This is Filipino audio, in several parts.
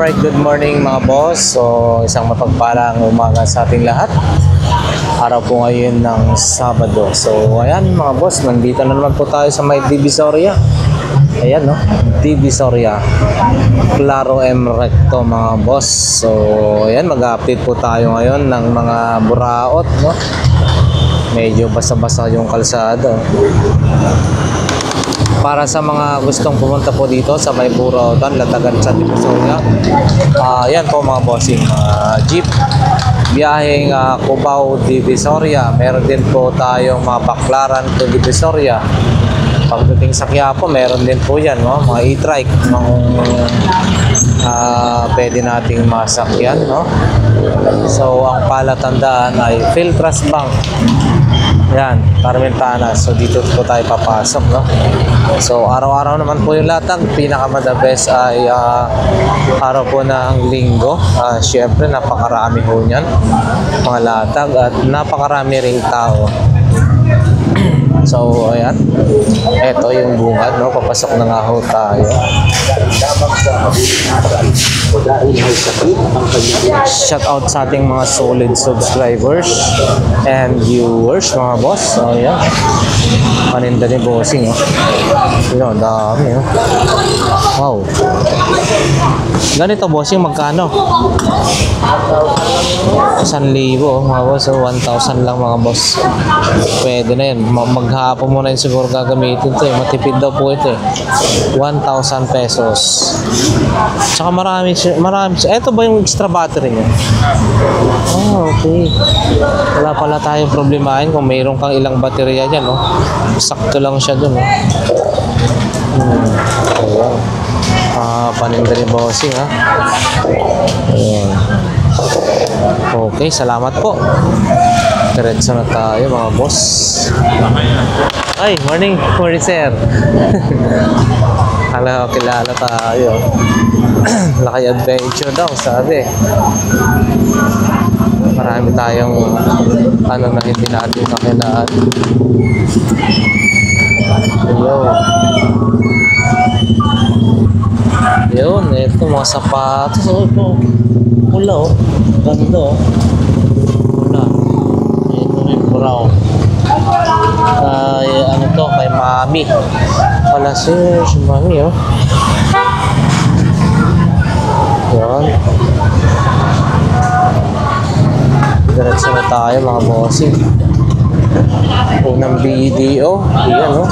Alright, good morning mga boss. So, isang mapagpalang umaga sa ating lahat. Araw po ngayon ng Sabado. So, ayan mga boss, nandito na naman po tayo sa may Divisoria. Ayan, no? Divisoria. Claro M Recto mga boss. So, ayan, mag-update po tayo ngayon ng mga buraot, no? Medyo basa-basa yung kalsada. Para sa mga gustong pumunta po dito sa may Burautan, Latagan sa Divisoria, yan po mga bossing, jeep biyaheng Cubao Divisoria. Meron din po tayong mga Baclaran to Divisoria. Pagdating sa Quiapo, meron din po yan, no? Mga e-trike, pwede nating masakyan, no? So ang palatandaan ay Philtras Bank. Yan, Carmentana. So dito po tayo papasok, no? So araw-araw naman po yung latag. Pinaka-the best ay araw po ng linggo. Syempre napakarami po niyan mga latag at napakarami ring tao. So ayan, eto yung bungad, no? Papasok na nga ho tayo. Shout out sa ating mga solid subscribers and viewers mga boss. So ayan, paninda ni bossing, oh. Yun, dami, oh. Wow. Ganito bossing, magkano? 1,000 mga boss. So 1,000 lang mga boss. Pwede na yun. Maghapon mo na yun siguro gagamitin ito, eh. Matipid daw po ito, eh. 1,000 pesos. Tsaka marami. Ito ba yung extra battery niya? Oh, okay. Wala pala tayong problemahin kung mayroon kang ilang baterya dyan, no? Sakto lang siya dun, no? Ayan. Paninda ni bossing, ha? Ayan. Okay, salamat po. Diretso na tayo mga boss. Ay, morning sir. Hala, kilala tayo. Laki adventure daw, sabi. Marami tayong na hindi natin kakilala. Hello. Yun, ito mga sapatos. Oh, ito. Pula, oh. Ganda, oh. Pula. Ito yung brown. Ano to, kay Mami. Wala si Mami, oh. Yan. Diretso na tayo mga bossing. Unang video. Yan, oh.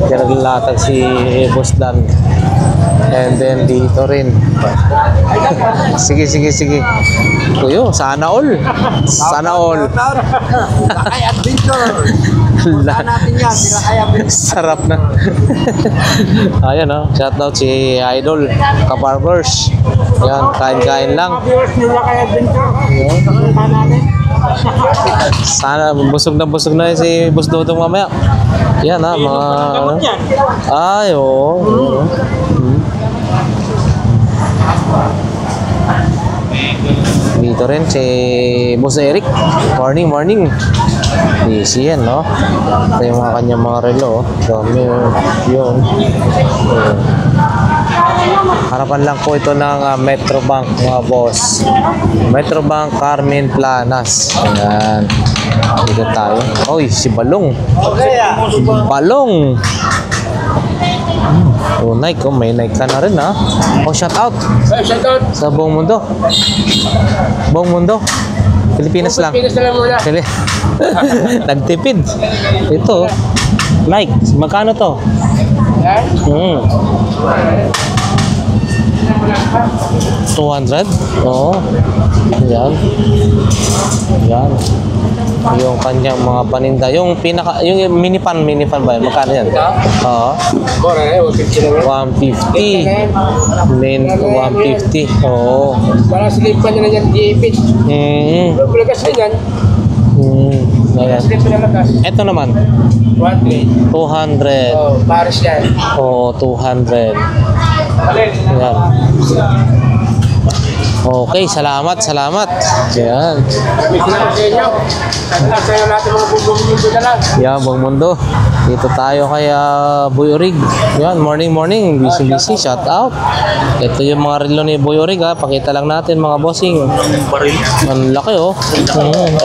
Yan naglalatag si Boss Dan. And then dito rin. Sige. Kuyo, sana all. Lakay adventure. Saan natin yan, Lakay adventure. Sarap na. Ayan, oh. Shout out si Idol Kaparvers. Yan, kain-kain lang. Lakay adventure. Sana busog na si Boss Dodong mamaya. Yan, ha, mga ay, oo. Dito rin si Boss Eric. Morning. Easy yan, no? Ito yung mga kanyang mga relo, oh. Dami yun. Harapan lang po ito ng Metrobank mga boss. Metrobank Carmen Planas. Ayan. Dito tayo. Oy, si Balong. Oh, Nike, oh, may Nike ka na rin, ha? Oh, shout out sa buong mundo. Pilipinas lang. Muna. Nagtipid. Ito, Nike. Magkano to? 200? Oo. Yan. Yung kanyang mga paninda. Yung minipan ba yun? Magkano yan? Oo. 150. Main 150. Oo. Parang silipan nyo na yan, di-ipit. Pulagas na yan. Ayan. Ito naman. 100. 200. Oh, Paris yan. Oo, 200. Ayan. Okay, salamat. Yan. Kami sinabi sa inyo. Sa'yo natin mga bubong mundo na lang. Yan, buong mundo. Dito tayo kay Boy Orig. Yan, morning. Busy. Shout out. Ito yung mga relo ni Boy Orig ha. Pakita lang natin mga bossing. Ang laki oh.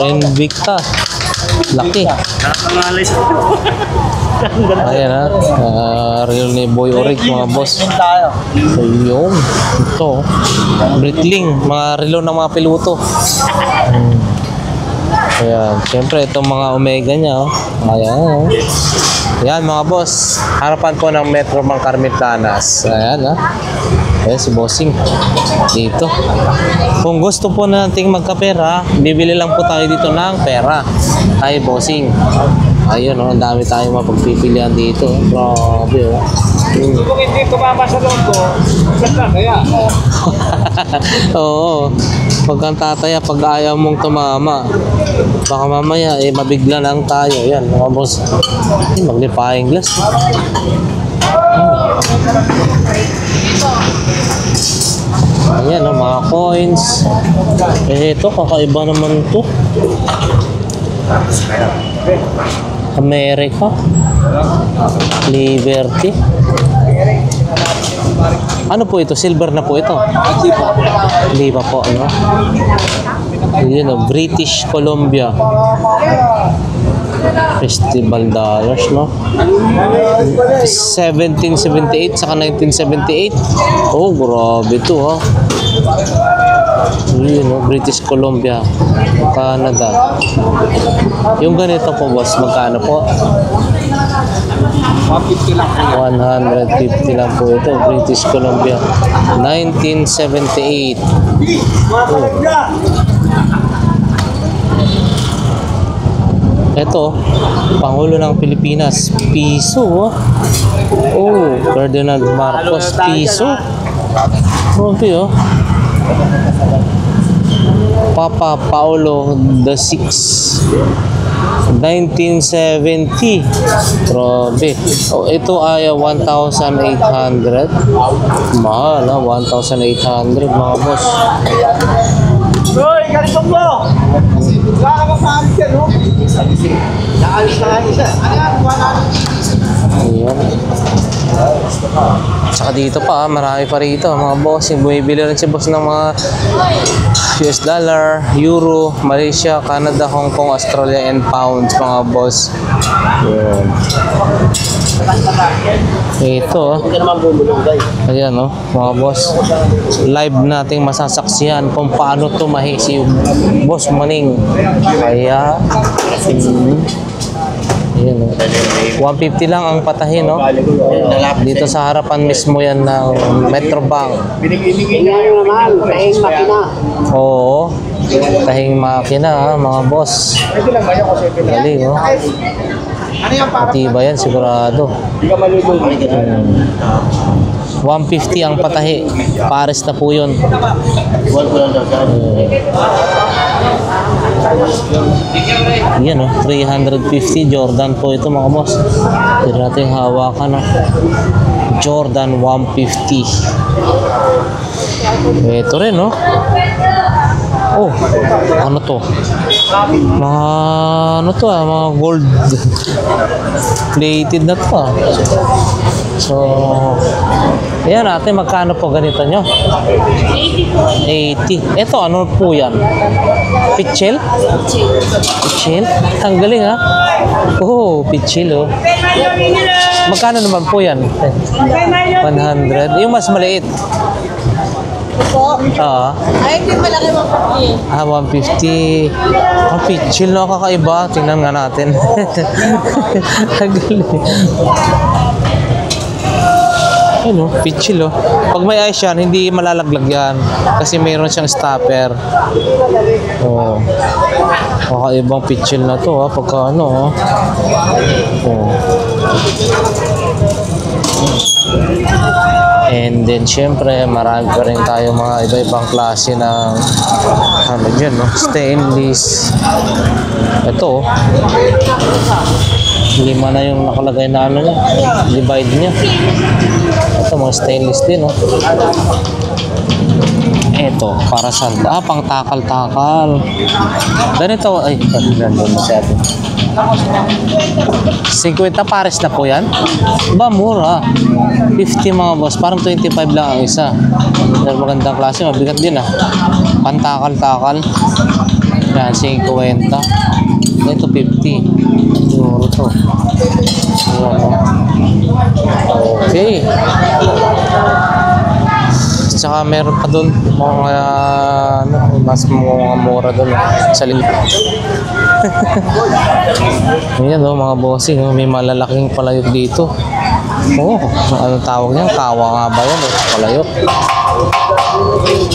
Invicta. Laki. Ayan ha. Relo ni Boy Orig mga boss. Ayun. Ito. Breitling. Mga relo ng mga piloto. Ayan. Siyempre itong mga Omega niya oh. Ayan oh. Ayan mga boss, harapan po ng Metro Mang Carmitanas. Ayan ha. Ayan si Bossing. Dito. Kung gusto po nating magkapera, bibili lang po tayo dito ng pera. Ay Bossing. Ayun oh, ang dami tayong mapagpipilian dito. Grabe oh. Kung hindi tumama sa loob ko, saan kaya? Oo. Pag kang tataya, pag ayaw mong tumama, baka mamaya mabigla lang tayo. Yan, mga boss. Magnifying glass. Ayan, mga coins. Ito, kakaiba naman to. America. Liberty. Ano po ito? Silver na po ito? Hindi pa po, ano? Yun o, British Columbia Festival Dollars, no? 1778 saka 1978. Oh, grabe ito, ha? Yun o, British Columbia, Canada. Yung ganito po, boss, magkano po? 150 lang. 150 lang po ito, British Columbia 1978. Ito, Pangulo ng Pilipinas, piso. Oh, Ferdinand Marcos, piso. Grabe oh. Papa Paulo VI, 1970. Grabe. Oh, ito ay 1,800. Mahal na, 1,800 mga boss. Hoy, ganito mo! Wala ka pa paalis yan, no? Naalis na nga isa. Ayan, wala na. Ayan. Tsaka dito pa, marami pa rito mga boss. Yung bumibili rin si boss ng mga US dollar, euro, Malaysia, Canada, Hong Kong, Australia, and pounds mga boss. Ayan. Ito ayan oh, mga boss, live nating masasaksihan kung paano tumahi si Boss Maning. Kaya ayan oh, 150 lang ang patahin no. Dito sa harapan mismo yan ng Metro Bank. Binigay naman, tahing makina. Oo, tahing makina ha, mga boss. Ito lang ba yung kasi Galing oh. Ano yung para? Matibay yan sigurado. Hindi ka malulong. 150 ang patahi. Pares na po yun. Yan o, 350 Jordan po ito mga boss. Hindi natin hawakan o. Jordan 150. Ito rin o. Oh, ano to? Mga ano to mga gold plated na to So, ayan natin, magkano po ganito nyo? 80. Ito, ano po yan? Pichel? Pichel? Ang galing ha? Oh, pichel oh. Magkano naman po yan? 100. Yung mas maliit. Po. Ay, hindi malaki 150. 150. Ang pichil na kakaiba. Tingnan nga natin. Ang galing. Ano, pichil oh. Pag may ice yan, hindi malalaglag yan. Kasi mayroon siyang stopper. Oh. Kakaibang pichil na to ha. Pagka ano oh. And then syempre marami pa rin tayo mga iba-ibang klase ng ano dyan no? Stainless. Ito Lima na yung nakalagay na ano niya. Divide niya. Ito, mga stainless din, oh. Ito, para sa pang takal-takal. Ganito, ay, nandun masyado. 50 pares na po yan. Ba, mura. 50 mga boss, parang 25 lang ang isa. Pero magandang klase, mabigat din ah. Pantakal-takal. Yan, 50. Ito, 50. Euro to. Ayan, oh. Okay. Tsaka meron pa doon mga ano, mas mga mura doon sa linggo. Ayan oh, mga bossing, oh, may malalaking palayok dito. Oh, ano tawag niyan? Kawa nga ba yan? Oh, palayok.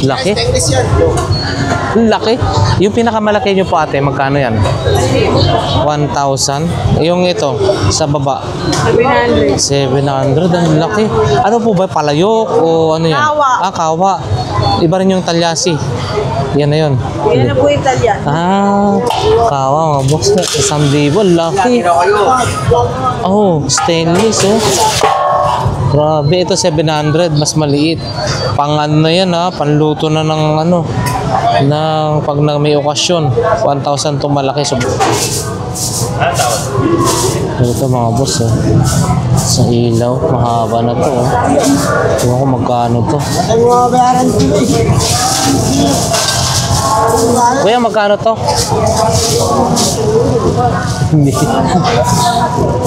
Laki. Laki. Yung pinakamalaki nyo po ate, magkano yan? 1,000. Yung ito, sa baba? 700. Ang laki. Ano po ba? Palayok o ano yan? Kawa. Ah, kawa. Iba rin yung talyasi. Yan na yun. Yan na po Italian. Ah, kawa mga boss. 1,000. Laki. Oh, stainless oh. Grabe, ito 700, mas maliit. Pang ano na yan ha, panluto na ng ano, ng pag na may okasyon. 1,000 itong malaki. So, ito mga boss oh. Sa ilaw, mahaba na to oh. Ewan ko magkano to. Kuya, magkano to?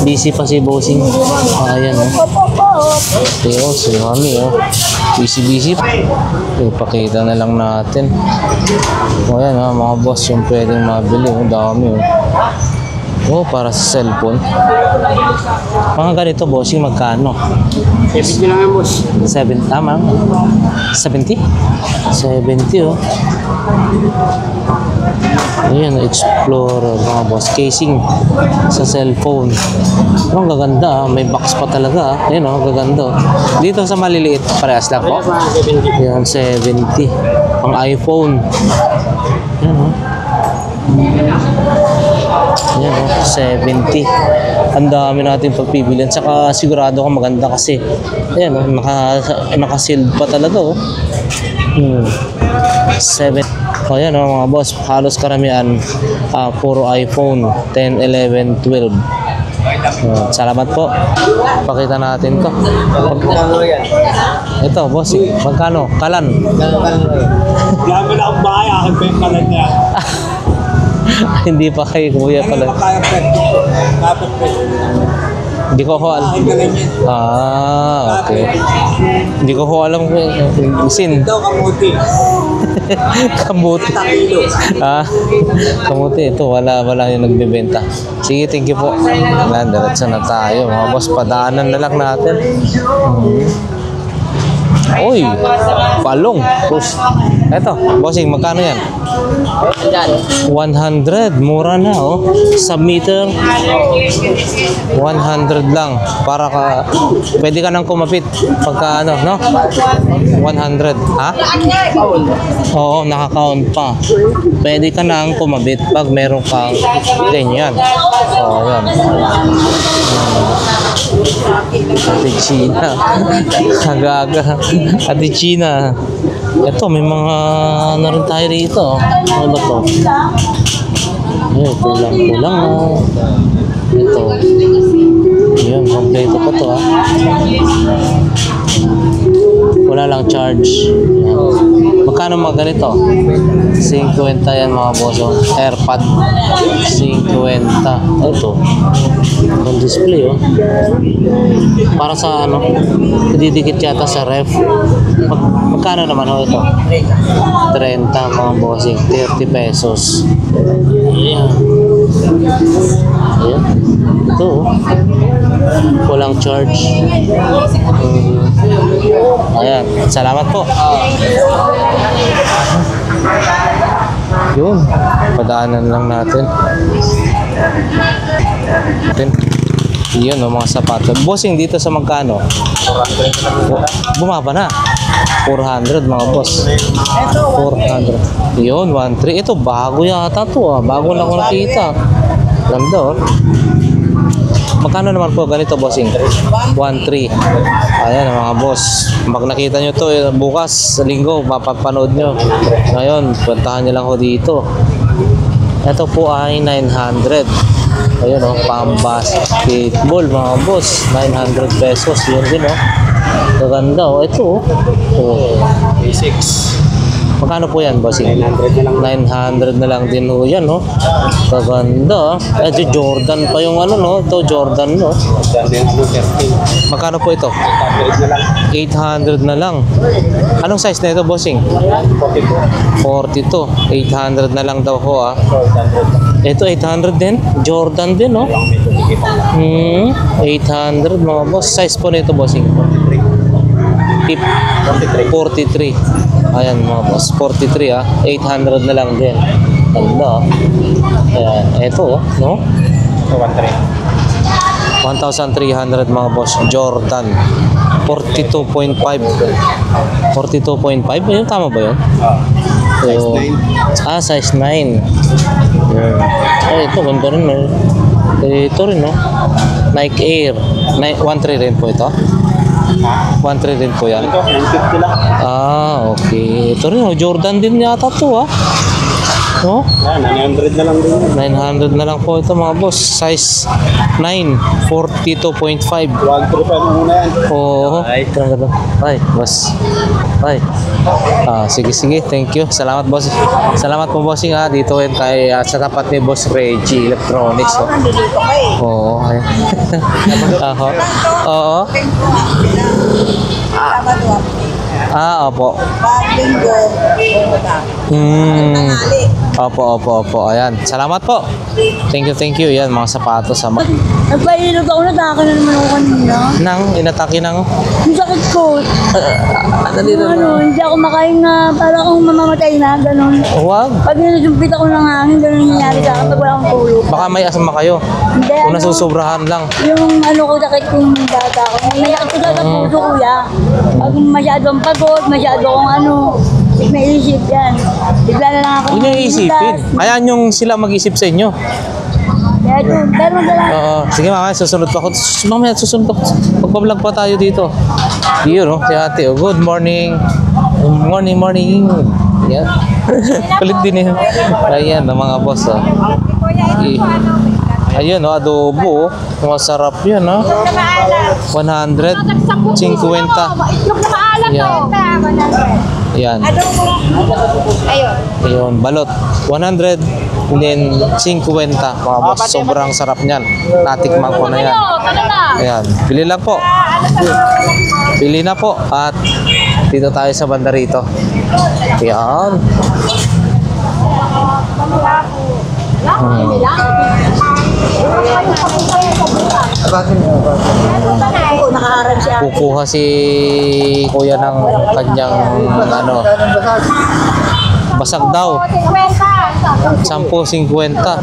Busy pa si bossing. Ayan oh. Teo, si mami oh. Busy. Ipakita na lang natin. O yan oh, mga boss yung pwedeng mabili. Oh, dami oh. Oh, para sa cellphone. Mga ganito bossing, magkano? 70 lang yan, boss. 7, tama? 70? 70 oh. Ayan, Explorer mga boss. Casing sa cellphone. Ang gaganda ah. May box pa talaga ah. Ayan oh, gaganda oh. Dito sa maliliit, parehas lang po. Ayan, 70. Ang iPhone. Ayan oh. Ayan oh, 70. Ang dami natin pagpibilihan. Saka sigurado ko maganda kasi ayan oh, naka-sealed pa talaga oh. 7. O yan oh, mga boss, halos karamihan puro iPhone 10, 11, 12. Salamat po. Pakita natin to. Ito boss, magkano? Kalan. Gabi na akong bahay, akin pa yung kalan niya. Hindi pa kay kuya pala. Hindi ko ho alam. Ah, okay. Hindi ko ho alam kung sin. Ito, kamuti. Kamuti. Ah, kamuti. Ito, wala yung nagbebenta. Sige, thank you po. Diretso na tayo. Mga boss, padaanan na lang natin. Uy, palong. Push. Eto, bossing, magkano yan? 100. Mura na, oh. Submeter. 100 lang. Para ka, pwede ka nang kumapit pagka ano, no? 100. Ha? Oo, naka-count pa. Pwede ka nang kumabit pag meron kang ganyan. Oo, yan. Ate China. Agaga. Ate China. Ito, may mga ano rin tayo rito. Ano ba to? Ay, kulang na. Ito. Yun, kompleto pa to ah. Wala lang charge. Yan. Magkano mga ganito? 50 yan mga boso. AirPod. 50. Ito. Ang display oh. Para sa ano, didikit yata sa ref. Magkano naman ho ito? 30 mga bossing. 30 pesos. Ayan. Ayan. Ito oh. Walang charge. Ayan. Salamat po. Yun. Padaanan lang natin. Yun o, mga sapatos. Bossing dito sa magkano? Bumaba na. 400 mga boss. 400. Yun, 1.3. Ito, bago yata to ah. Bago lang ko nakita. Ganda oh. Magkano naman po ganito, bossing? 1.3. Ayan mga boss. Pag nakita nyo to bukas, linggo, mapapanood nyo. Ngayon, puntahan nyo lang ho dito. Ito po ay 900. Ayun o, pang-basketball mga boss. 900 pesos. Yun din o. Maganda o. Ito o. A6. Magkano po yan, bossing? 900 na lang. 900 na lang din ho yan, no? Maganda. Ito, Jordan pa yung ano, no? Ito, Jordan, no? Yan din, 13. Magkano po ito? 800 na lang. 800 na lang. Anong size na ito, bossing? 42. 42. 800 na lang daw ho, ah. 400. Ito, 800 din. Jordan din, no? 800, mga boss. Size po nito, bossing? 43. Ayan mga boss, 43 ah. 800 na lang din. Ganda ah. Ayan, eto no? 1,300 mga boss. Jordan 42.5. 42.5? Ayun, tama ba yun? So, size 9. Yeah. Ay, ito, ganda rin. Ito rin, no? Nike Air. 1.3 rin po ito. 1.3 din po yan. Ito, 150 lang. Okay. Ito rin, Jordan din yata to ah. No? Yan, 900 na lang din. 900 na lang po ito mga boss. Size 9, 42.5. 135 muna yan. Oo. Ay. Ay, boss. Ay. Sige. Thank you. Salamat, boss. Salamat po, bossing ha. Dito yun kay sa tapat ni Boss Reggie Electronics. Oh. Nandito ka eh. Oo. Ay. Aho. Oo. Sabado, Opo. pag linggo, tanghali. Opo. Ayan. Salamat po. Thank you. Yan, mga sapatos. Nagpailog ako, nataka na naman ako kanina. Inatake ng... Ang sakit ko. Hindi ako makahinga, para akong mamamatay na, ganun. Huwag. Pag nilusumpit ako ng hangin, ganun nangyayari sa akin pag wala akong tulog. Baka may asma kayo. Hindi, Kung nasusobrahan lang. yung ko, sakit kong data ko. May sakit ko sa puso, kuya. Pag masyadong pagod, masyado akong may isip yan. Bigla na lang ako. Huwag niyo isipin. Hayaan yung sila mag-isip sa inyo. Kaya doon, pero magdala. Oo. Sige mamaya, susunod pa ako. Mamaya, susunod pa. Magpa-vlog pa tayo dito. Yun, no? Si ate. Oh, good morning. Morning. Yan. Kulit din yun. Ayan, ang mga boss. Oh. Ayun, no? Adobo. Masarap yan, no? 100. 50. Itlog na maalat Yan. Yan. Ayun, balot. 100. And then, 50. Mga boss, sobrang sarap niyan. Natikman ko na yan. Ayan, pili lang po. Pili na po. At dito tayo sa banda rito. Ayan. Nakaharap siya. Kukuha si kuya ng kanyang basag daw. 10.50.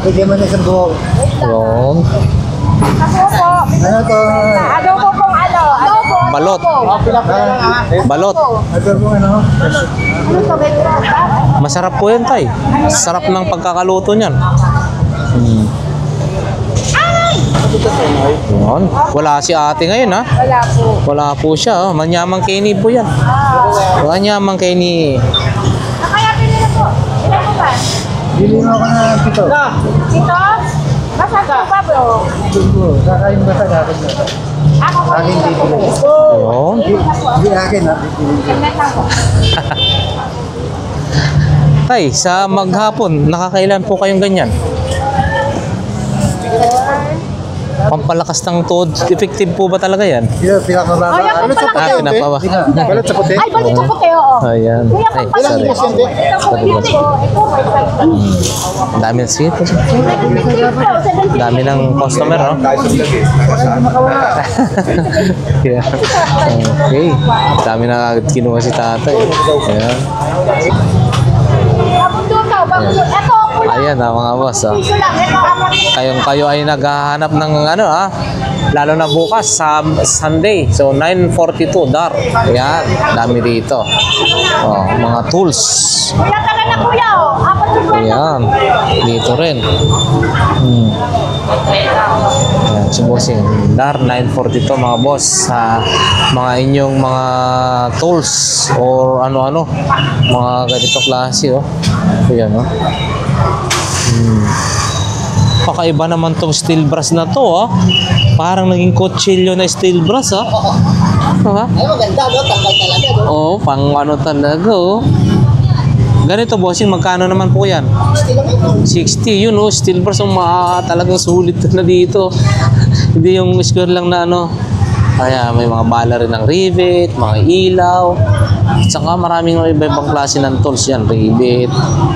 Bigyan mo na isang buhok. Yun. Ano to? Adobo pong adobo. Balot. Balot. Ito po ano? Masarap po yan, tay. Sarap ng pagkakaluto niyan. Yun. Wala si ate ngayon, ha? Wala po. Wala po siya. Oh. Manyamang Kenny po yan. Manyamang Kenny. Kaya pili na po. Ilan po ba? Bili mo ako na pito. Ito? Basag po ba bro? Ito. Kakain ba sa dapat na? Ako po. Akin bibili. Yun. Hindi akin ha. Saglit lang po. Tay, sa maghapon, nakakailan po kayong ganyan? Pampalakas ng tuhod. Effective po ba talaga yan? Ito, pinakamababa. Ay, ako pala kayo. Pinapaba. Balot sa puti. Ay, balik ko po kayo. Ayan. Kuya, Ay, pang sorry. Ito po ito. Ito po. Ang dami ng sige. Dami ng customer, no? Yeah. Okay. Dami na agad kinuha si tatay. Ayan. Ito po lang. Ayan mga boss. Oh. Piso lang. Ito ako. Kayo ay naghahanap ng lalo na bukas sa Sunday. So 9:42 dar. Ayan, dami dito. Oh, mga tools. Kuya, taga na kuya. Apat yung kwenta. Ayan, dito rin. Ayan. Si Bossing. Dar 942 mga boss. Sa mga inyong mga tools or ano-ano. Mga ganito klase, oh. Ayan, oh. Pakaiba naman tong steel brass na to, ah. Parang naging kutsilyo na steel brass, ah. Ha? Ay, maganda, no? Tanggal talaga, no? Oo, pang ano talaga, oh. Ganito, bossing, magkano naman po yan? Still lang ito. 60, yun, oh. Steel brass, oh, talagang sulit na dito. Hindi yung square lang na ano. Kaya may mga bala rin ng rivet, mga ilaw. At saka maraming iba-ibang klase ng tools yan. Rivet,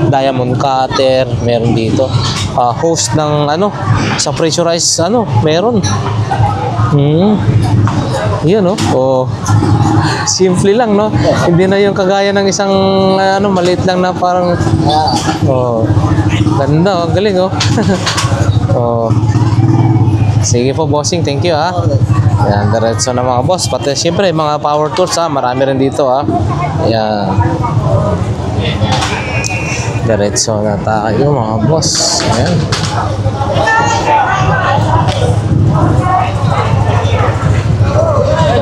diamond cutter, meron dito. Hose ng ano, sa pressurized ano, meron. Yun, oh. Oh. Simple lang, no? Hindi na yung kagaya ng isang ano, maliit lang na parang oh. Ganda, oh. Galing, oh. Oh. Sige po, bossing. Thank you, ha. Yan, diretso na mga boss. Pati siyempre, mga power tools, ha. Marami rin dito, ha. Yan. Diretso na tayo, mga boss. Ayan.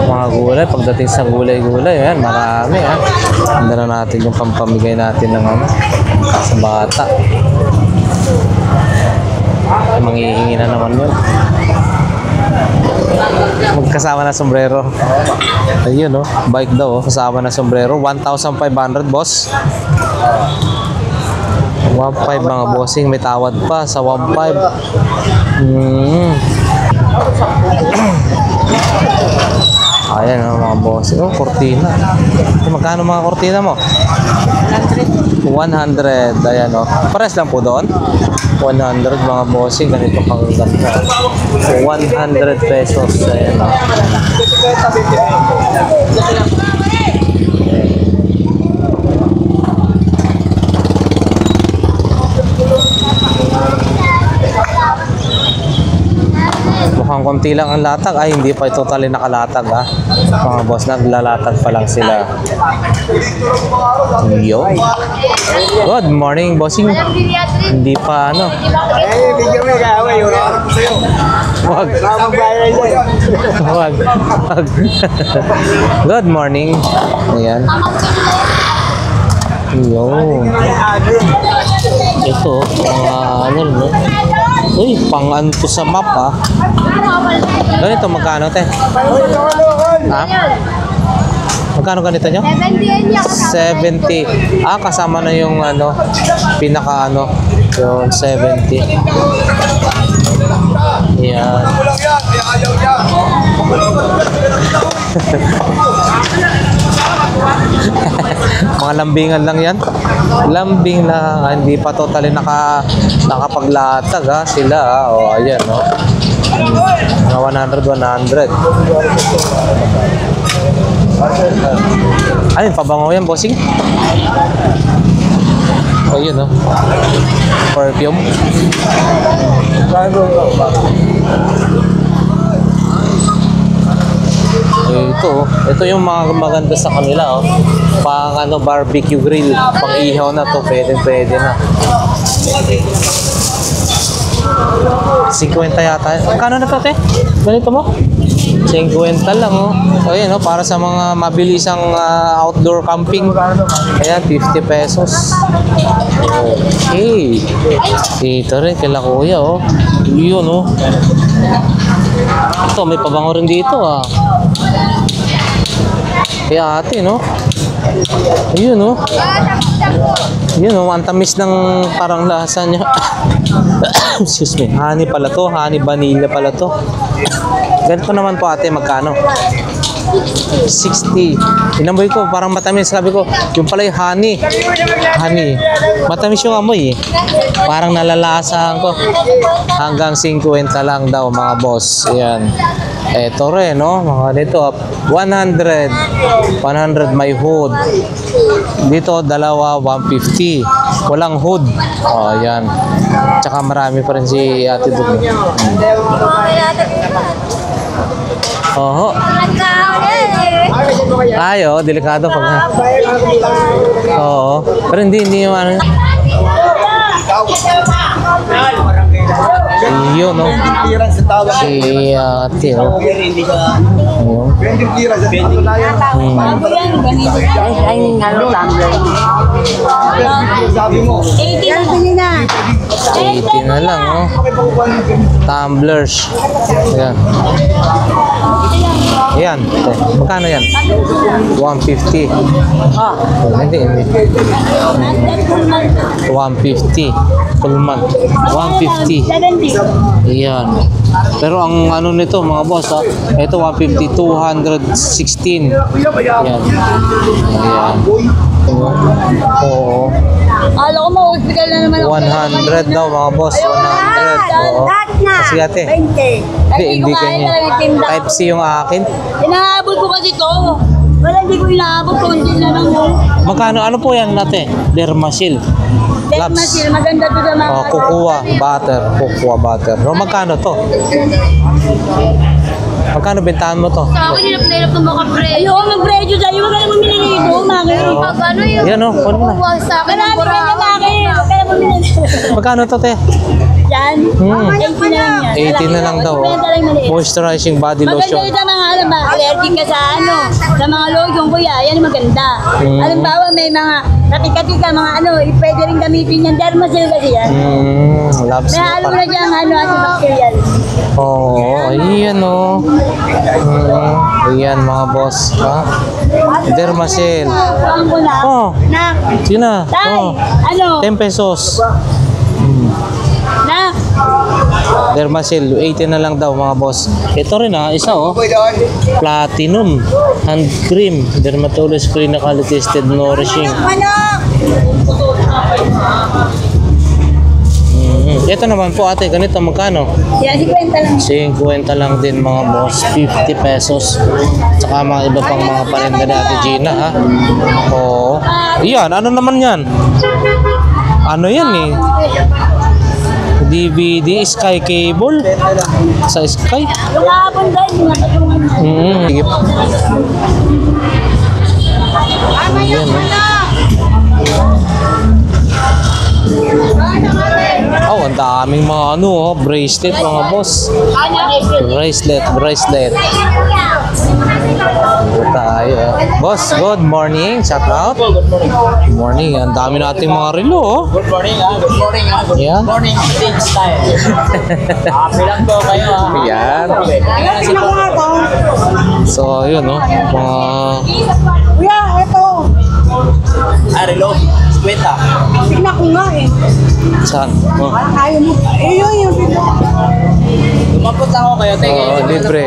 Mga gulay, pagdating sa gulay-gulay, ayan, marami, ha. Handa na natin yung pampamigay natin ng ano, sa bata. Manghihingi na naman yun. Magkasama na sombrero. Ayun, oh. Bike daw, oh. Kasama na sombrero. 1,500, boss. 1,500 mga bossing. May tawad pa sa 1,500. Ayan, oh, mga bossing. Oh, kortina. Magkano mga kortina mo? 100. Ayan, oh. Pares lang po doon. 100 mga bossing. Ganito kang ganda. 100 pesos. Ayan, oh. Mukhang konti lang ang latag. Ay, hindi pa totally nakalatag, ha. Mga boss, naglalatag pa lang sila. Yo. Good morning, bossing. Hindi pa, ano. Eh, bigyan mo yung kaway. Harap ko sa'yo. Wag. Mamagbayan dyan. Wag. Wag. Good morning. Ayan. Yo. Ito, mga ano, no? Uy, pang-anto sa map, ah. Ganito, magkano, te? Ha? Magkano ganito nyo? 70. Ah, kasama na yung ano, pinaka ano, yung 70. Yan. Mga lambingan lang yan. Lambing lang. Hindi pa totally nakapaglatag, ha, sila, ha. O, ayan, no. Mga 100. Ayun, pabango yan, bossing. O, yun, no. Perfume. Ito yung mga maganda sa kanila, oh. Pang ano, barbecue grill, pang ihaw na to, pwede na. 50 yata. Kano na to, te? Ganito mo? 50 lang, oh. Ayan, oh, para sa mga mabilisang outdoor camping. Ayan, 50 pesos. Okay. Ito rin, kila kuya, oh. Yun, oh. Ito, may pabango rin dito, ah. Kaya ate, no? Ayun, no? Yun, no? Ang tamis ng parang lasa niya. Excuse me. Honey pala to. Honey vanilla pala to. Ganito naman po, ate. Magkano? 60. Inamoy ko, parang matamis. Sabi ko, yung pala yung honey. Honey. Matamis yung amoy, eh. Parang nalalasahan ko. Hanggang 50 lang daw, mga boss. Ayan. Eto rin, no? Mga dito, 100. 100 may hood. Dito, dalawa, 150. Walang hood. O, ayan. Tsaka marami pa rin si ate doon. Oho. Ayo, delikado pag... Oo. Pero hindi yung ano... Yun, no? Clearance sa tawag. Si ate, no? Hindi siya. Ayun. Vending clearance. Vending clearance. Bago yan, ganito. Ay, ano, tumbler. Sabi mo. 80 na. 80 na lang, no? Tumblers. Ayan. Ayan. Magkano yan? 150. Ah. Hindi. 150. Full month. 150. 70. Ayan. Pero ang ano nito mga boss, ha? Ito 150, 216. Ayan. Ayan. Oo. Akala ko ma-hospital na naman ako. 100 daw mga boss. 100. Oo. Kasi ate. 20. Hindi kaya ganyan. talaga yung tinda. Type C yung akin. Inaabot ko kasi to. Wala, hindi ko inaabot. Konti na lang mo. Magkano? Ano po yan ate? Dermasil. Dermasil, maganda to sa mga... Oh, kukuha butter. Kukuha butter. No, magkano to? Magkano bentahan mo to? Sa akin, hirap na hirap na makapresyo. Ayoko mag-presyo sa'yo. Wag ka na bumili nito, Maki. Pag ano yung Yan o, kunin mo na. kukuha sa akin ng Marami ka na, buraho. Maki. Wag ka na bumili nito. Magkano to te? Yan. 80 na lang yan. 80 na lang daw. Benta lang maliit. Moisturizing body Maganda lotion. yun sa mga alam ba, allergic ka sa ano, sa mga lotion kuya, yan ang maganda. Halimbawa may mga katik-katik ka, mga ano, pwede rin gamitin yan, dermasil kasi yan. Labs May na halo pa. na dyan, ano, antibacterial. Oo, ayan o. Ayan mga boss. Ha? Dermasil. Kuhaan ko na. Oh, Nak, sige na. tay, Oh, ano, 10 pesos. nak, Dermasil, 80 na lang daw mga boss. Ito rin ha, isa oh. Platinum hand cream, dermatologist clinically tested, nourishing. Ito naman po ate, ganito magkano? yan, 50 lang. 50 lang din mga boss, 50 pesos. Tsaka mga iba pang mga paninda ni Ate Gina ha. Oo. Yan, ano naman yan? Ano yan eh? DVD, Sky Cable? Sa Sky? Yung kahapon din, nakatungan na. Sige po. Ayan oh, ang daming mga ano oh, bracelet mga boss. Bracelet. Ito tayo. Boss, good morning. Shout out. Good morning. Ang dami nating mga relo oh. Good morning ha. Good morning ha. Good Yan. morning stage style. Happy lang to kayo ha. Yan. So, yun oh. Mga... Kuya, ito. Arelo. Kwenta. Tignan ko nga eh. Saan? Oh. Ayaw mo. Yun. Lumapot lang ako kayo. Oo, libre.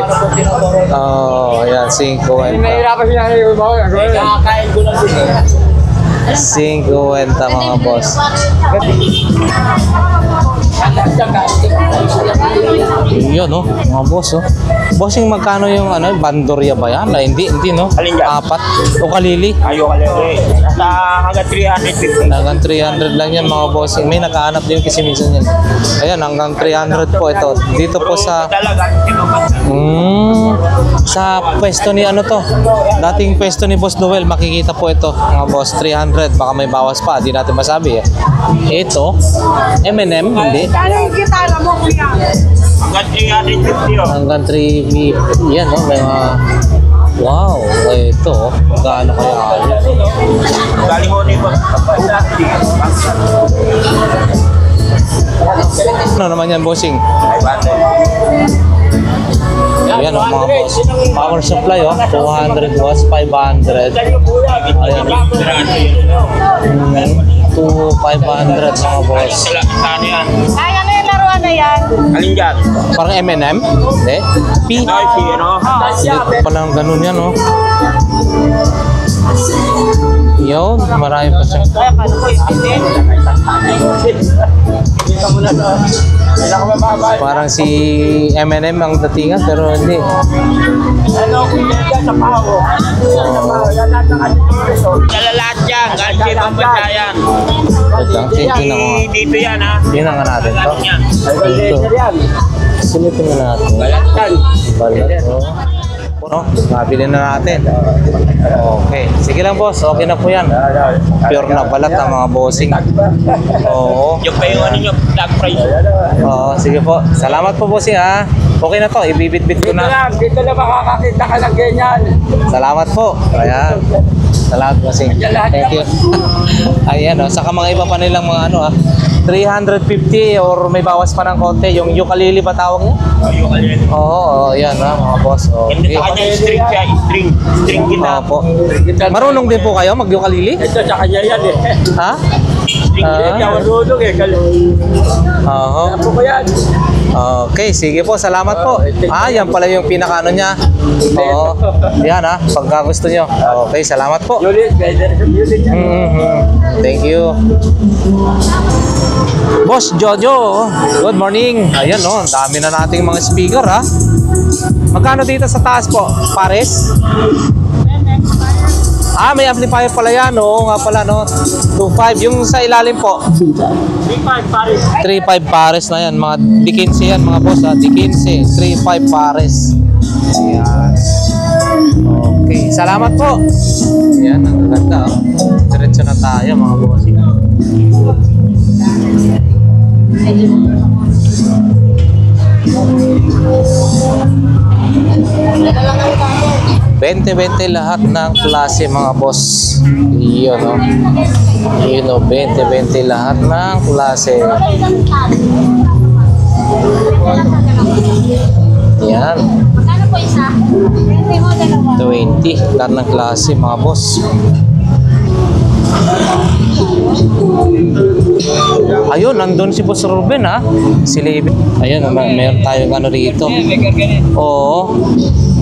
Oh, ayan, 50. Kakain ko lang din eh. 50 mga boss. Yun no, mga boss oh. Bossing magkano yung ano, bandorya ba yan? Hindi no? Alin yan? 4 o kalili? Ayaw ka lang eh. Nasa hanggang 350. Hanggang 300 lang yan mga bossing. May nakahanap din kasi minsan yan. Ayan, hanggang 300 po ito. Dito po sa Talaga. sa pwesto ni ano to. Dating pwesto ni Boss Noel, makikita po ito mga boss. 300, baka may bawas pa, di natin masabi eh. Ito, M&M, hindi. Ano yung gitara mo, kuya? Hanggang 350 oh. Hanggang 3 yan no, may mga wow, ito oh. Gaano kaya Galing ko ni ano naman yan bossing? Ayan oh, mga boss. Power supply oh, 200 watts, 500. Ayan. 2,500 mga boss. Ano yan? Ay, ano yung laruan na yan? Alin dyan? Parang M&M? Hindi. P. Ay, si ano? Hindi palang ganun yan oh. Yun, marami pa siya. Kaya paano ko isin? Dito muna to. Kailan ko mababa? Parang si M&M ang datingan pero hindi. Ano kung yan sa pao? Yan lahat ng ano. Kalalahat yan. Ganchi pambansa yan. Wait lang, tingnan ko nga. Dito yan ha. Tingnan nga natin to. Yan. Dito. Sulitin na natin. Balat yan. Balat to. No? Nabili na natin. Okay. Sige lang boss, okay na po yan. Pure na balat ang mga bossing. Oo. Yung pa yung ano nyo, black price. Oo, sige po. Salamat po bossing ha. Okay na to, ibibit-bit ko na. Dito na makakakita ka ng ganyan. Salamat po. Ayan. Salamat bossing. Thank you. Ayan o, saka mga iba pa nilang mga ano 350 or may bawas pa ng konti. Yung ukulele ba tawag niya? Yung alin. Oo, yan mga boss. Hindi Okay. sa kanya string siya, string kita. Opo. Marunong din po kayo mag-ukulele? Ito sa kanya yan eh. Ha? String din, Ah. marunong eh. Oo. Apo ko yan. Okay, sige po, salamat po. Yan pala yung pinaka-ano niya. Oo. Yan pagka gusto nyo. Okay, salamat po. Yulit, better sa music yan. Thank you. Boss Jojo, good morning. Ayan ang dami na nating mga speaker Magkano dito sa taas po? Pares? May amplifier pala yan. Oo nga pala 2.5. Yung sa ilalim po? 3.5 pares. 3.5 pares na yan. Mga D15 yan mga boss D15. 3.5 pares. Ayan. Okay. Salamat po. Ayan. Ang ganda Diretso na tayo mga boss. 20-20 lahat ng klase mga boss. Yun 20-20 lahat ng klase. Yan. Magkano po isa? 20 lahat ng klase mga boss. Ayun, nandun si Boss Ruben si Levi. Ayun, meron tayong ano rito. Oo.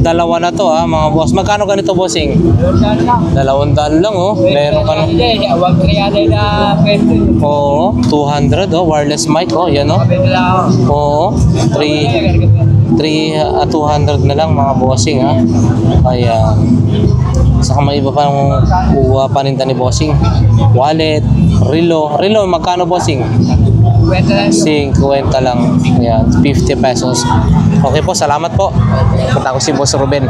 Dalawa na to mga boss. Magkano ganito bossing? 200 lang Meron ka Oo, 200 wireless mic yan Oo, 200 na lang mga bossing Ayan. Saka may iba pa ng paninda ni bossing. Wallet, relo. Relo, magkano bossing? 50 lang. Ayan, 50 pesos. Okay po, salamat po. Punta ko si Boss Ruben.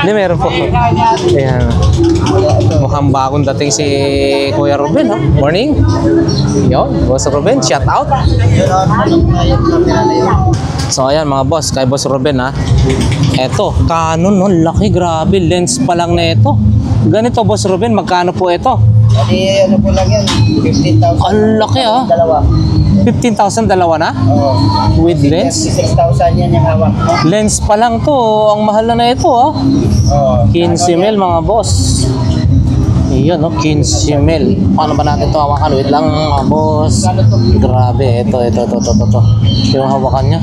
Hindi, meron po. Ayan. Mukhang bagong dating si Kuya Ruben. Morning. Yun, Boss Ruben, shout out. So ayan mga boss, kay Boss Ruben Eto, Canon laki, grabe, lens pa lang na ito. Ganito Boss Ruben, magkano po ito? Ano po lang yan, 15,000. Ang laki Dalawa. 15,000 dalawa na? Oo. With lens? 6,000 yan yung hawak mo. Lens pa lang to, ang mahal na ito Oo. 15 mil mga boss. Iyon 15 mil. Paano ba natin ito hawakan? Wait lang mga boss. Grabe, ito. Yung hawakan niya.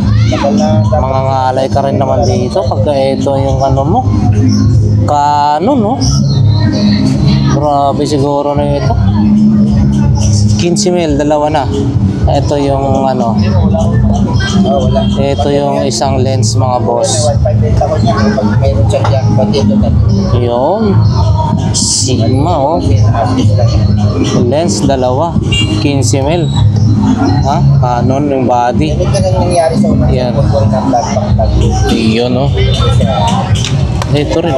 Mga ngalay ka rin naman dito pagka ito yung ano mo. Canon Grabe siguro na ito. 15 mil, dalawa na. Ito yung ano. Ito yung isang lens mga boss. Yun. Sigma lens dalawa. 15 mil. Canon yung body. Yan. Yun Ito rin.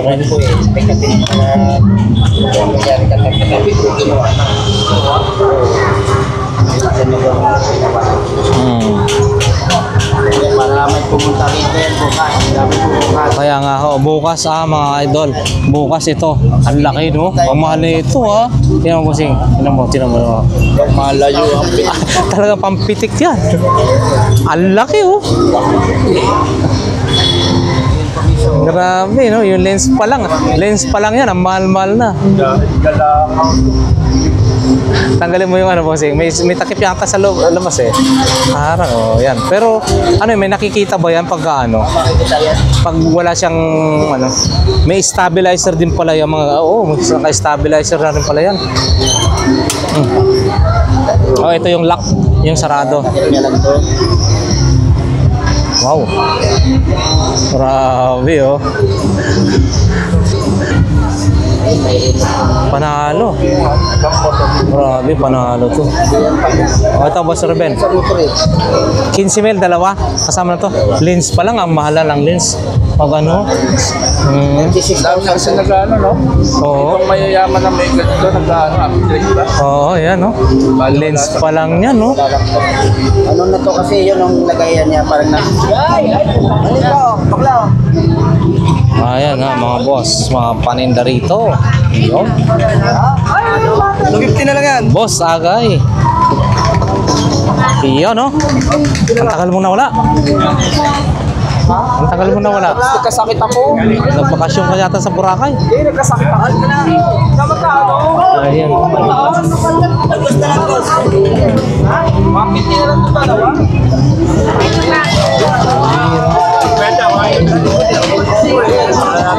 Para may pumunta rito yan bukas. Dami po bukas. Kaya nga bukas mga idol. Bukas ito. Ang laki Ang mahal na ito Yan mo bossing. Tinan mo. Malayo ang Talagang pampitik yan. Ang laki Grabe yung lens pa lang. Lens pa lang yan. Ang mahal-mahal na. Tanggalin mo yung bossing. May takip yata sa labas Parang yan. Pero may nakikita ba yan pag pag wala siyang may stabilizer din pala yung mga may stabilizer na rin pala yan. Ito yung lock, yung sarado. Wow. Grabe Panalo. Grabe, panalo to. O, ito, Boss Ruben. 15 mil, dalawa. Kasama na to. Lens pa lang, ang mahala lang lens. Pag ano? Dami na kasi nag-ano, no? Oo. Kung mayayaman na may ganito, nag-ano, upgrade ba? Oo, yan, no? Lens pa lang yan, no? Ano na to kasi yun ang lagayan niya, parang na... Ano ito? Bakla. Ayan ha, mga boss. Mga paninda rito. Yun. 250 na lang yan. Boss, agay. Iyo, no? Ang tagal mong nawala. Ang tagal mong nawala. Nagkasakit ako. Nagbakasyon ka yata sa Boracay. Hindi, nagkasakit ako. Sama ka, ano? Ayan. Gusto na lang, boss. 150 na lang ito, dalawa.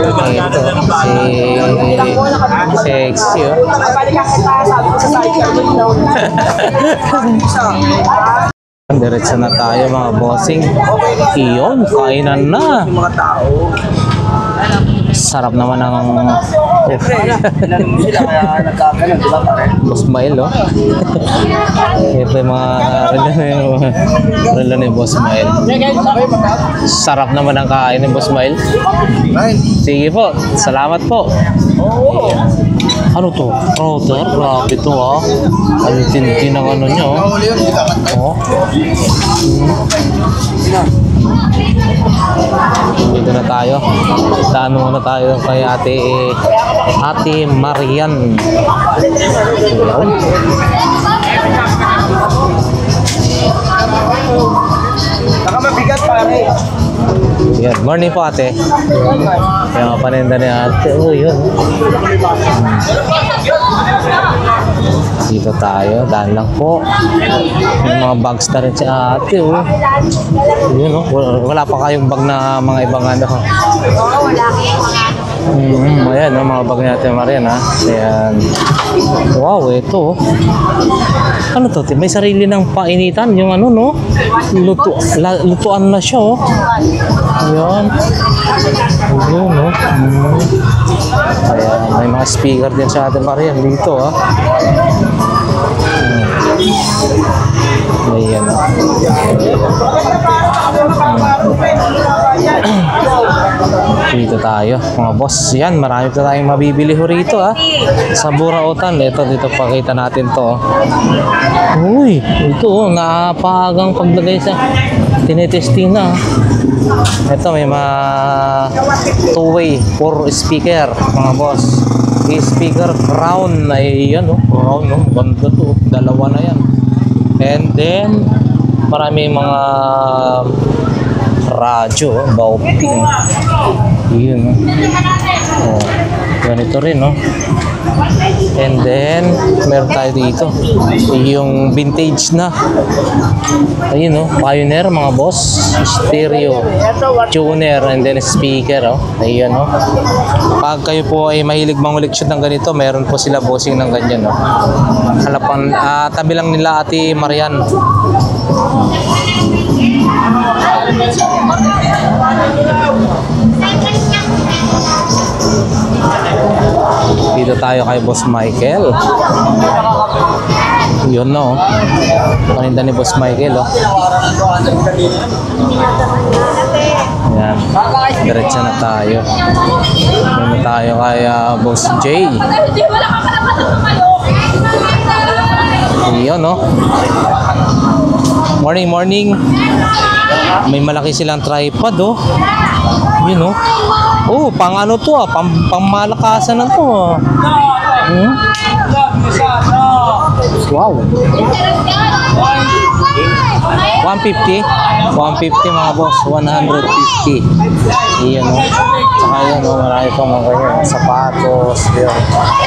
Ito, si sexy, oh. Balikan kita, sabi ko sa side. Diretso na tayo, mga bossing. Iyon, kainan na. Mga tao. Sarap naman ng Ilan mo sila kaya nagkakaroon, di ba pare? Boss Mael, oh. Ito yung mga relo ni Boss Mael. Sarap naman ang kain ni Boss Mael. Sige po, salamat po. Ano to? Router? Grabe to, ah. Ang tindi ng ano nyo. Oh. Dito na tayo. Daan muna tayo kay Ate Marian. Ayan. Saka mabigat pare. Yan. Morning po, ate. Yung paninda ni ate. Oh, yun. Dito tayo. Daan lang po. May mga bags na rin si ate. Oh. Yun, oh. Wala pa kayong bag na mga ibang ano. Ayan, oh, mga bag ni Ate Marian, ha. Ayan. Wow, ito. Ano to? May sarili ng painitan. Yung ano, no? Lutuan na siya, oh. Ayan. Ayun, no? Ayan, may mga speaker din sa Ate Marian dito, ha. Ayan, oh. Dito tayo, mga boss. Yan, marami pa tayong mabibili ho rito, ha. Sa Burautan. Ito, dito pakita natin to. Uy, ito, oh, napagang paglagay sa tinitesting na. Ito, may mga two-way, 4 speaker, mga boss. Speaker crown, ay yan, oh. Crown, oh. Ganda to. Dalawa na yan. And then, marami mga radyo, bauping. Yun, oh. Ganito rin, no? And then, meron tayo dito. Yung vintage na. Ayun, no? Pioneer, mga boss. Stereo. Tuner, and then speaker, oh. Ayun, no? Pag kayo po ay mahilig manguliksyon ng ganito, meron po sila bossing ng ganyan, no? Halapan, tabi lang nila Ate Marian. Dito tayo kay Boss Michael. Yun, no? Paninda ni Boss Michael, oh. Ayan. Diretso na tayo. Dito na tayo kay Boss Jay. Yun, no? Morning, morning. May malaki silang tripod, oh. Yun, oh. Oh, pang ano to, ah. Pang malakasan na to, ah. Wow. 150? 150, mga boss. 150. Iyan, oh. Saka yun, oh. Marami pang mga ganyan. Sapatos. Yun.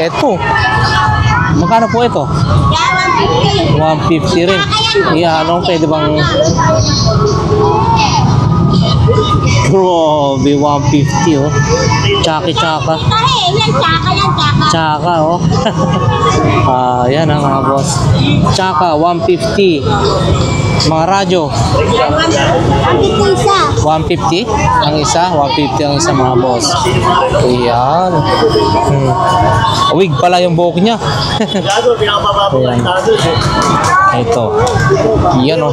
Eto. Magkano po ito? 150 rin. Iya, ano, pwede bang... Grabe, 150, oh. Tsaka. Tsaka, oh. Yan ang mga boss. Tsaka, 150. Mga radyo. Ang isa. 150 ang isa, 150 ang isa mga boss. Ayan. Wig pala yung buhok niya. Ayan. Ito. Yan o.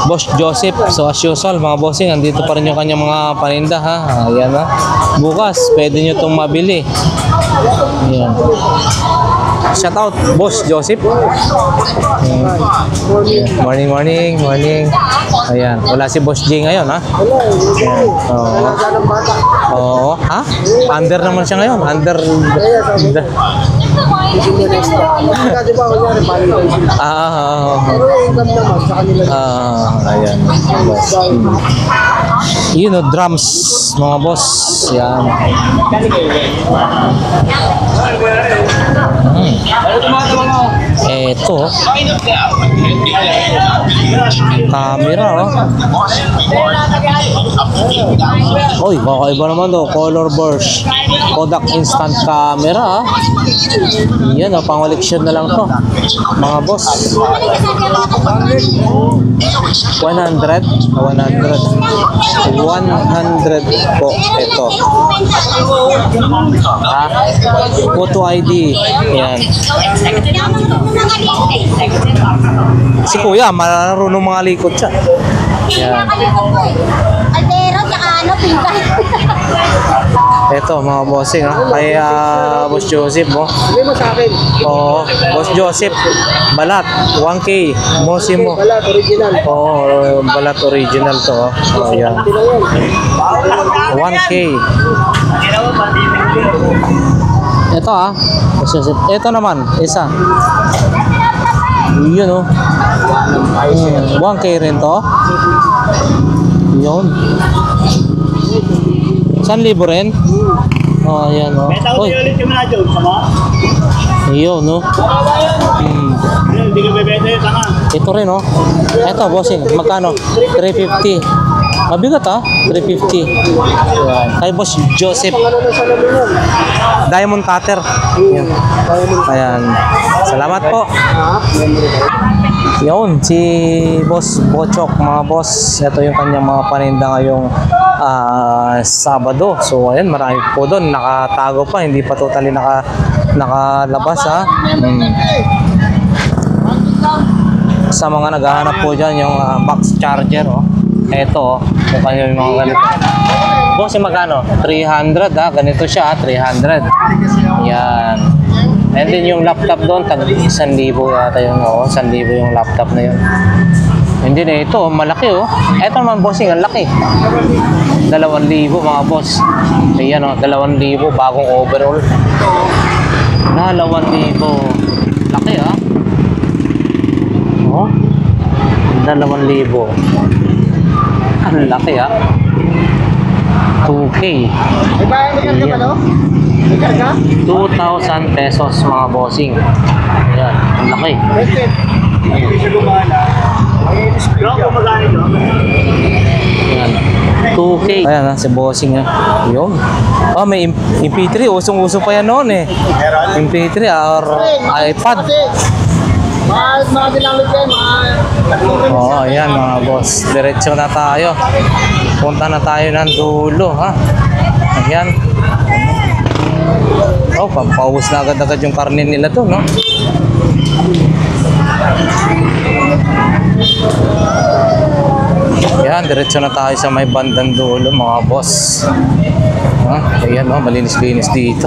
Boss Joseph. So as usual mga bossing, andito pa rin yung kanyang mga paninda ha. Ayan ha. Bukas, pwede nyo itong mabili. Ayan. Shout out, Boss Joseph. Morning, morning, morning. Ayan, wala si Boss J ngayon, ha? Ayan. Oo. Oo. Ha? Under naman siya ngayon. Under. Ayan. Boss. Yun o, drums, mga boss. Yan. Eto. Camera, oh. Oy, kakaiba naman to. Color burst. Kodak instant camera, ah. Yan, oh. Pang-collection na lang to. Mga boss. 100 po ito. Ha? Photo ID. Yan. Si Kuya, marunong mga likod siya. Yan. Altero, tsaka ano, pinta. Ito mga bossing, ha? Kay Boss Joseph, oh. Sabi mo sa akin. Oo, Boss Joseph, balat, 1K, Mosimo. Wala, original. Oo, balat original to, oh. Oh, yan. 1K. Ito, ah. Boss Joseph. Ito naman, isa. Yun, oh. 1K rin to. Yun. 1,000 rin? Oh, ayan, oh. Uy. ulit yung mga Jones, sama? Yun, no? Hindi ka bebete, tanga. Ito rin, oh. Ito, bossing. Magkano? 350. Mabigat, ah. 350. Ayan. Kay Boss Joseph. Diamond cutter. Ayan. Ayan. Salamat po. Yun, si Boss Bochok, mga boss. Ito yung kanyang mga paninda ngayong Sabado. So, ayan, marami po doon. Nakatago pa, hindi pa totally nakalabas, ha. Sa mga naghahanap po dyan, yung box charger, oh. Ito, oh. Kung kayo yung mga ganito. Boss, yung magkano? 300, ha. Ganito siya, 300. Yan. And then yung laptop doon, tag 1,000 yata yung, oh, 1,000 yung laptop na yun. And then ito, malaki, oh. Ito naman, bossing, ang laki. 2,000 mga boss. Ayan, oh, 2,000, bagong overall. 2,000. Laki, ah. Oh. 2,000. Ang laki, ah. 2K. May bayan mo ka ba, no? May karga? 2,000 pesos mga bossing. Ayan, ang laki. Hindi siya gumana. Bro, kung magani ko. Ayan, 2K. Ayan, si bossing, ah. Yun. Oh, may MP3. Usong-uso pa yan noon, eh. MP3 or iPad. Mga dinamit kayo, mga... Oo, ayan mga boss. Diretso na tayo. Punta na tayo ng dulo, ha. Ayan. Oh, pampaubos na agad-agad yung karne nila to, no? Ayan, diretso na tayo sa may bandang dulo, mga boss. Ayan, oh, malinis-linis dito.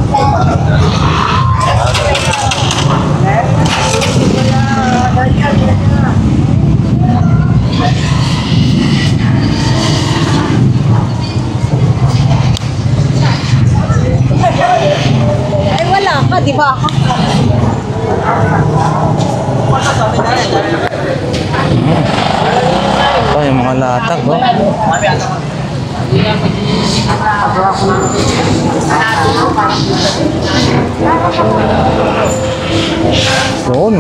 Ay, wala ka, di ba? Ito yung mga latag, oh. Yun.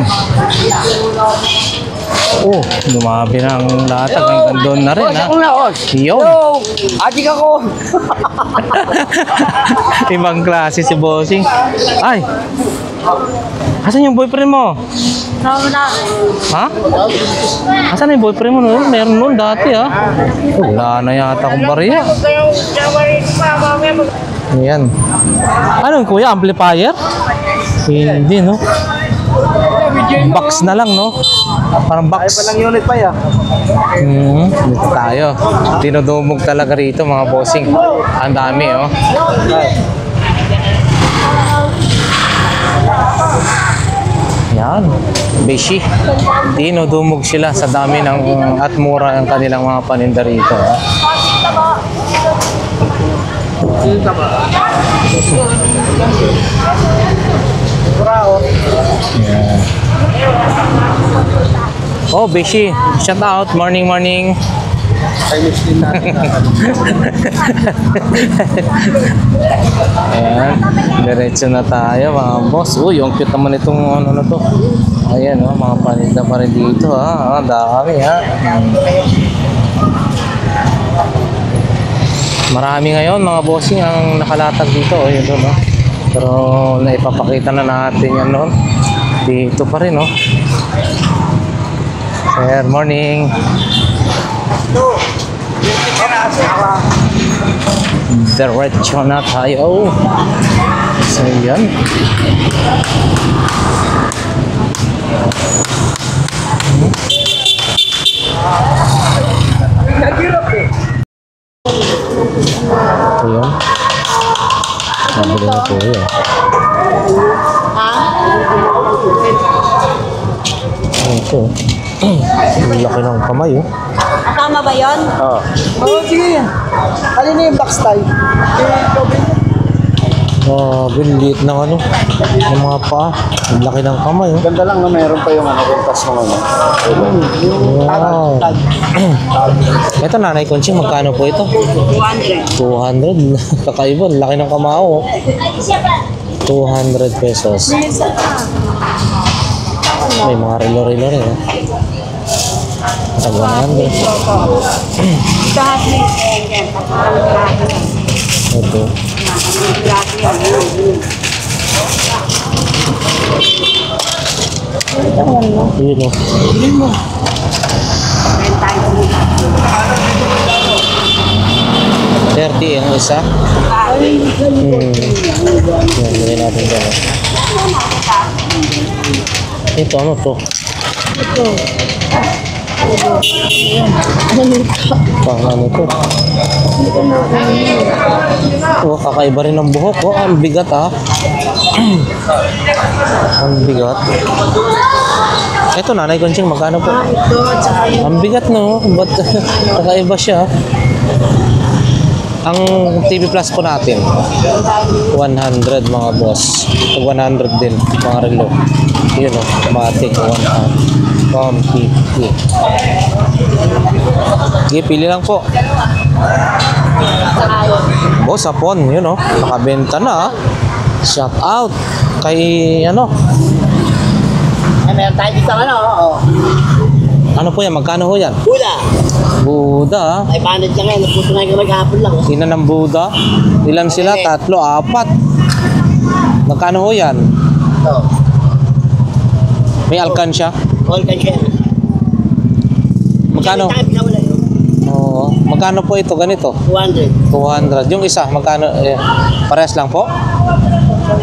Oh, lumabi na ang latag. Hanggang doon na rin, ha? Yun. Adik ako! Ibang klase si bossing. Ay! Asan yung boyfriend mo? Ha? Asan na yung boyfriend mo noon? Meron noon dati ha. Wala na yata akong bariya. Ayan. Ano kuya? Amplifier? Hindi no? Box na lang no? Parang box. Palang unit pa ya. Dito tayo. Dinudumog talaga rito mga bossing. Ang dami oh. Yan. Beshi. Dinudumog sila sa dami ng at mura ang kanilang mga paninda rito. Yan. Oh, Beshi. Shout out. Morning, morning. Ayan, diretso na tayo mga boss. Uy, yung cute naman itong ano na to. Ayan oh, mga paninda pa rin dito ha. Dami ha. Marami ngayon mga bossing ang nakalatag dito. Oh, yun doon, no? Pero naipapakita na natin yan noon. Dito pa rin oh. Sir, morning. Diretso na tayo. So yan. Ayan. Nabili na po yun. Ito. Ang laki ng kamay oh. Tama ba yun? Ah. Oo, sige. Alin na yung box tie? Liit ng ano, ng mga paa. Ang laki ng kamay oh. Ganda lang na mayroon pa yung ano, rentas ng ano. Wow. Ito nanay Conching, magkano po ito? 200. 200? Kakaiba, ang laki ng kamao. 200 pesos. May mga relo-relo rin. Tag 100. Ito. Yun o. $30 ang isa. Yan, gawin natin dyan. Ito, ano to? Pang ano to? Oh, kakaiba rin ang buhok. Oh, ang bigat ah. Ang bigat. Ito, nanay Conching, magkano po? Ang bigat no? Ba't kakaiba siya? Ang TV Plus po natin 100 mga boss. 100 din mga relo. Yun o, matik 150. Sige, pili lang po. Oh, sapon, yun o. Nakabenta na. Shout out kay ano. Ay, meron tayo dito ano, oo. Ano po yan? Magkano ho yan? Buda. Buda. Ay, panit lang yan. Nagputo nga yung maghapon lang. Ina ng Buda. Ilan sila? 3, 4. Magkano ho yan? Oo. May alkansya? All ka siya. Magkano? Oo. Magkano po ito? Ganito? 200. 200. Yung isa, magkano? Parehas lang po?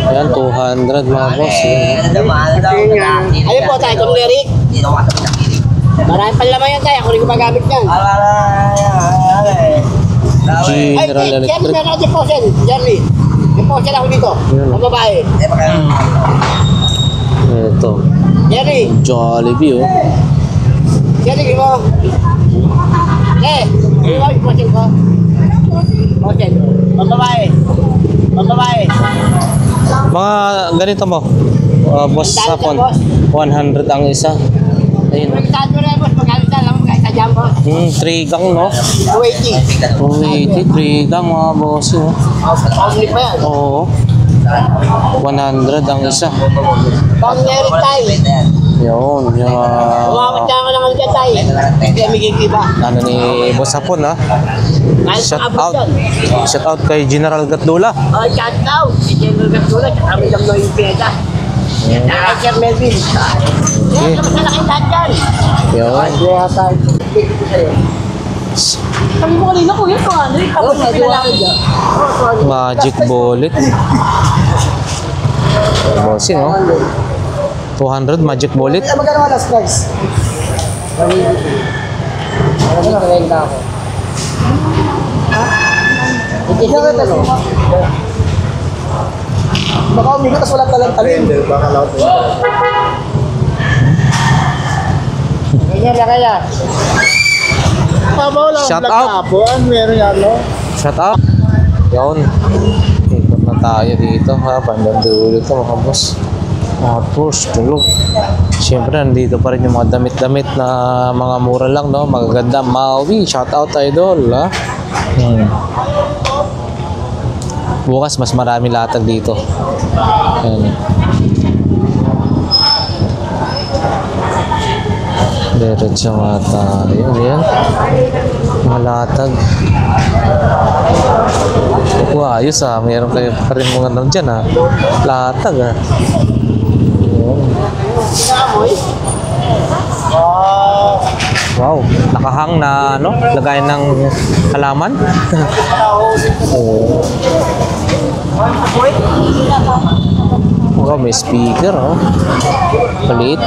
Ayan, 200 mga boss. Ayun po tayo, kung Eric. Maraming panlaman yan tayo. Ako rin gumagamit yan. General Jerry, Electric. meron ako deposit. Jerry. Deposit ako dito. Ang babae. Ito. Jerry. Jollibee oh. Jerry, mo. Hindi mo deposit ko. Deposit. Ang babae. Ang babae. Mga ganito mo. Boss sapon. 100 ang isa. Ayun. Pagkatado na boss, magkano sa lang kahit sa jam boss. 3 gang no? 280. 280, 3 gang mga boss oh. Only pa yan. Oo. 100 ang isa. Pang Eric tayo. Yun. Umawat na ako ng ano dyan tayo. Hindi kami kikiba. Ano ni Boss Sapon ha? Kahit Shout sa abot out. yan. Shout out kay General Gatlula. Oh, shout out. Si General Gatula, kami lang na yung peda. Sir Melvin. Okay. Malaking lahat yan. Yun. Kaya tayo. Sabi mo kanina, kuya, kung ano, tapos may pinalaki. Magic bullet. Bossing, oh. 200 magic bullet. Magkano ang last price? 180 ako. Hindi ka rin ano? Baka umigot tas walang talang-talim. Baka lahat na ganyan na kaya. Pabaw lang. Shout out. Meron yan, no? Shut up. Yun. Ikot na tayo dito, ha. Bandang dulo ito, mga boss. Mga tours, tulog. Siyempre, nandito pa rin yung mga damit-damit na mga mura lang, no? Magaganda. Maui. Shout out, idol, ha. Bukas, mas marami latag dito. Ayan. Diretso nga tayo. Ayan. Mga latag. Wow, ayos ah. Mayroon kayo pa rin mga ano dyan ah. Latag ah. Ayan. Wow, nakahang na ano, lagay ng halaman. Oh. Wow, may speaker oh. Palit.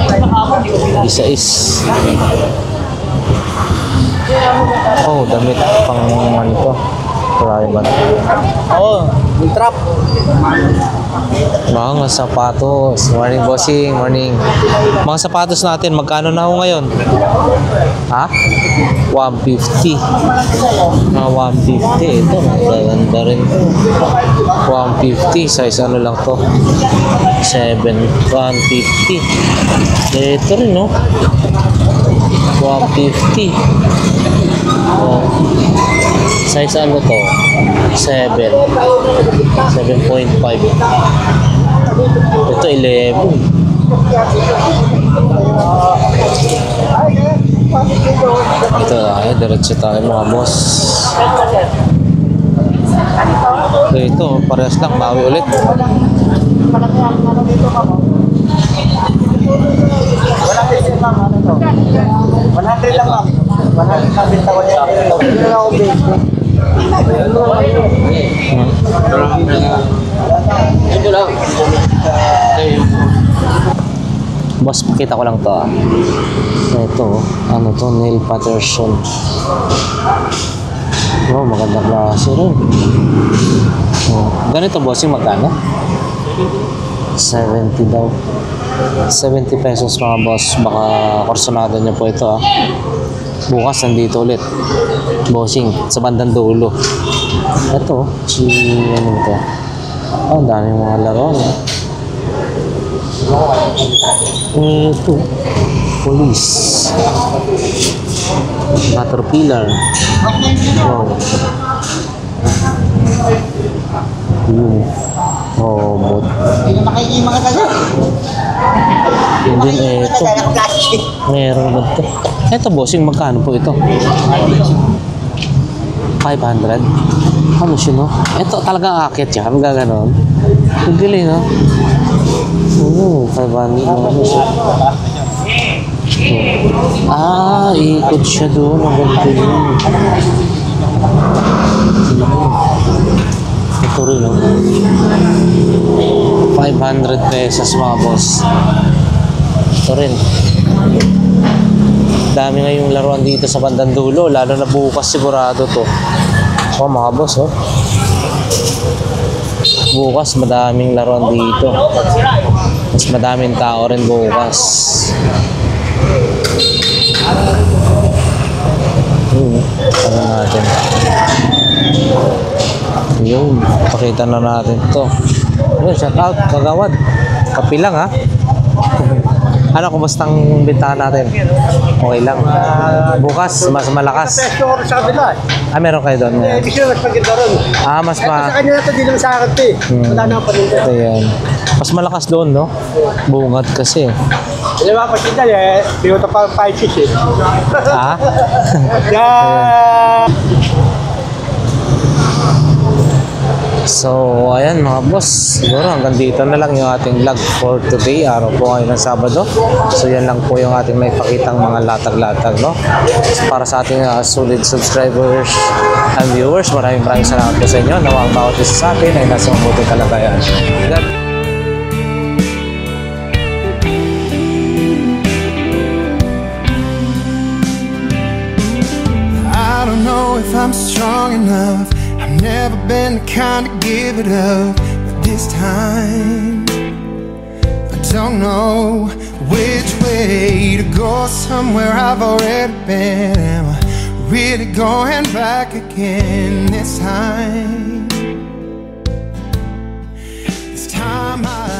Isa is. Oh, damit pang ano to. Marami ba? Oo, yung trap. Mga sapatos. Morning, bossing. Morning. Mga sapatos natin, magkano na ho ngayon? Ha? 150. Mga 150. Ito, maganda rin to. 150. Size ano lang to? 7. 150. Ito rin, no? 150. Oh. Size ano to? 7. 7.5. Ito 11. Ito tayo, diretso tayo mga boss. Ito, parehas lang, bawi ulit. Wala lang ma'am. 100 lang binta ko yan. Hindi lang ako basic. Ito lang. Boss, pakita ko lang to ah. Ito, ano to, Neil Patterson. Oh, magandang klase rin. Oh, ganito bossing magkano? 70 daw. 70 pesos mga boss. Baka korsonado niyo po ito ah. Bukas nandito ulit. Bossing, sa bandang dulo. Ito, si ano ito? Oh, dami mga laro. No? Ito, police. Caterpillar. Wow. Yun. Oh, bot. Hindi na makikima ka kasi. Yun din, ito. Meron ba ito? Ito, bossing, magkano po ito? 500? Ano siya, no? Ito, talagang akit siya. Hanggang ganon. Ang galing, no? Oo, 500. Ano siya? Ah, ikot siya doon. Ang ganito yun. Ito rin, no? 500 pesos, mga boss. Ito rin. Dami ngayong laruan dito sa bandang dulo, lalo na bukas sigurado to. Oh, mga boss, oh. Bukas madaming laruan dito. Mas madaming tao rin bukas. Ano natin? Yun, pakita na natin to. Yun, shout out, kagawad. Kapilang ha. Ano, kumustang bintahan natin? Okay lang. Bukas, mas malakas. Pesto ko sa kabila. Ah, meron kayo doon. Hindi siya mas maganda ron. Ah, mas Sa kanya na ito, di naman sa akin ito eh. Wala na ang paninda. Ito yan. Mas malakas doon, no? Bungad kasi. Hindi ba pag kita eh, pinuto pa 5-6 eh. Ah? Yeah. So, ayan mga boss, siguro hanggang dito na lang yung ating vlog for today. Araw po ngayon ng Sabado. So, yan lang po yung ating may pakitang mga latag-latag, no? So, para sa ating solid subscribers and viewers, maraming salamat po sa inyo. Nawa ang bawat isa sa atin ay nasa mabuting kalagayan. I don't know if I'm strong enough. I've never been the kind to give it up, but this time I don't know which way to go. Somewhere I've already been. Am I really going back again this time? This time I